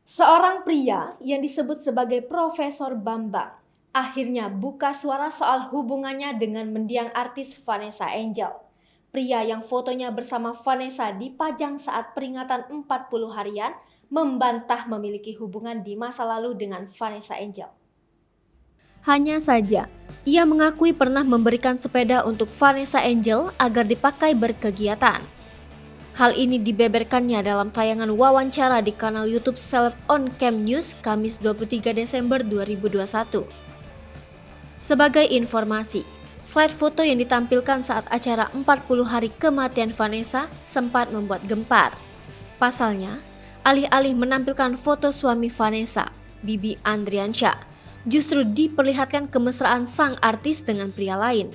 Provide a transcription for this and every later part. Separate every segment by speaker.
Speaker 1: Seorang pria yang disebut sebagai Profesor Bambang akhirnya buka suara soal hubungannya dengan mendiang artis Vanessa Angel. Pria yang fotonya bersama Vanessa dipajang saat peringatan 40 harian membantah memiliki hubungan di masa lalu dengan Vanessa Angel. Hanya saja, ia mengakui pernah memberikan sepeda untuk Vanessa Angel agar dipakai berkegiatan. Hal ini dibeberkannya dalam tayangan wawancara di kanal YouTube Celeb On Cam News Kamis 23 Desember 2021. Sebagai informasi, slide foto yang ditampilkan saat acara 40 hari kematian Vanessa sempat membuat gempar. Pasalnya, alih-alih menampilkan foto suami Vanessa, Bibi Andriansyah, justru diperlihatkan kemesraan sang artis dengan pria lain.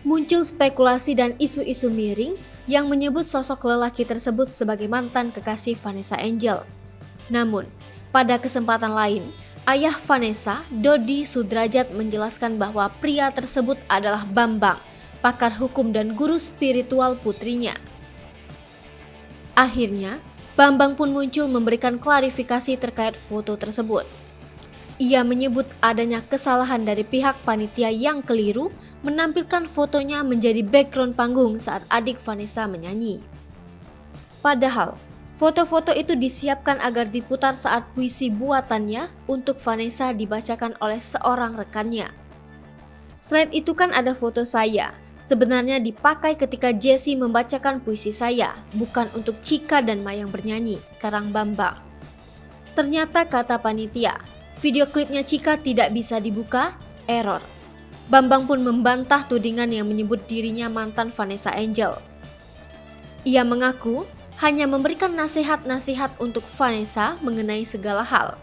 Speaker 1: Muncul spekulasi dan isu-isu miring yang menyebut sosok lelaki tersebut sebagai mantan kekasih Vanessa Angel. Namun, pada kesempatan lain, ayah Vanessa, Dodi Sudrajat menjelaskan bahwa pria tersebut adalah Bambang, pakar hukum dan guru spiritual putrinya. Akhirnya, Bambang pun muncul memberikan klarifikasi terkait foto tersebut. Ia menyebut adanya kesalahan dari pihak panitia yang keliru menampilkan fotonya menjadi background panggung saat adik Vanessa menyanyi. Padahal, foto-foto itu disiapkan agar diputar saat puisi buatannya untuk Vanessa dibacakan oleh seorang rekannya. Slide itu kan ada foto saya, sebenarnya dipakai ketika Jessie membacakan puisi saya, bukan untuk Chika dan Mayang bernyanyi, terang Bambang. Ternyata kata panitia, video klipnya Chika tidak bisa dibuka, error. Bambang pun membantah tudingan yang menyebut dirinya mantan Vanessa Angel. Ia mengaku hanya memberikan nasihat-nasihat untuk Vanessa mengenai segala hal.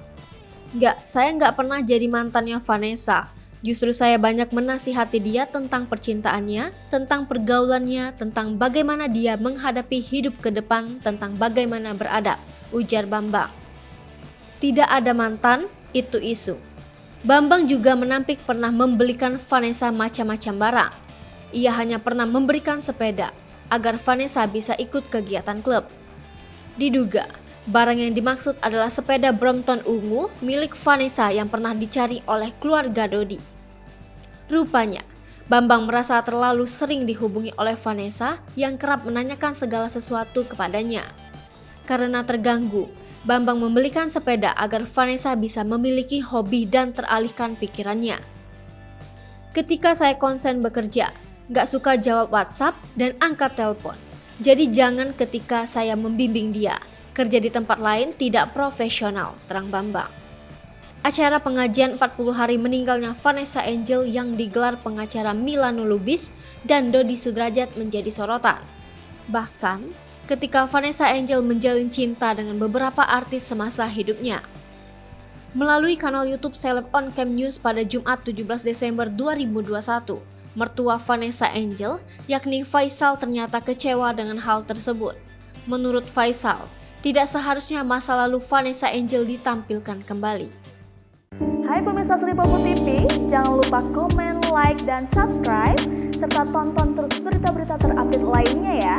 Speaker 1: Saya nggak pernah jadi mantannya Vanessa. Justru saya banyak menasihati dia tentang percintaannya, tentang pergaulannya, tentang bagaimana dia menghadapi hidup ke depan, tentang bagaimana beradab, ujar Bambang. Tidak ada mantan, itu isu. Bambang juga menampik pernah membelikan Vanessa macam-macam barang. Ia hanya pernah memberikan sepeda agar Vanessa bisa ikut kegiatan klub. Diduga, barang yang dimaksud adalah sepeda Brompton ungu milik Vanessa yang pernah dicari oleh keluarga Dodi. Rupanya, Bambang merasa terlalu sering dihubungi oleh Vanessa yang kerap menanyakan segala sesuatu kepadanya. Karena terganggu, Bambang membelikan sepeda agar Vanessa bisa memiliki hobi dan teralihkan pikirannya. Ketika saya konsen bekerja, gak suka jawab WhatsApp dan angkat telepon. Jadi jangan ketika saya membimbing dia, kerja di tempat lain tidak profesional, terang Bambang. Acara pengajian 40 hari meninggalnya Vanessa Angel yang digelar pengacara Milano Lubis dan Dodi Sudrajat menjadi sorotan. Bahkan, ketika Vanessa Angel menjalin cinta dengan beberapa artis semasa hidupnya. Melalui kanal YouTube Celeb On Cam News pada Jumat 17 Desember 2021, mertua Vanessa Angel, yakni Faisal ternyata kecewa dengan hal tersebut. Menurut Faisal, tidak seharusnya masa lalu Vanessa Angel ditampilkan kembali.
Speaker 2: Hai pemirsa Sri Popo TV, jangan lupa komen, like, dan subscribe, serta tonton terus berita-berita terupdate lainnya ya.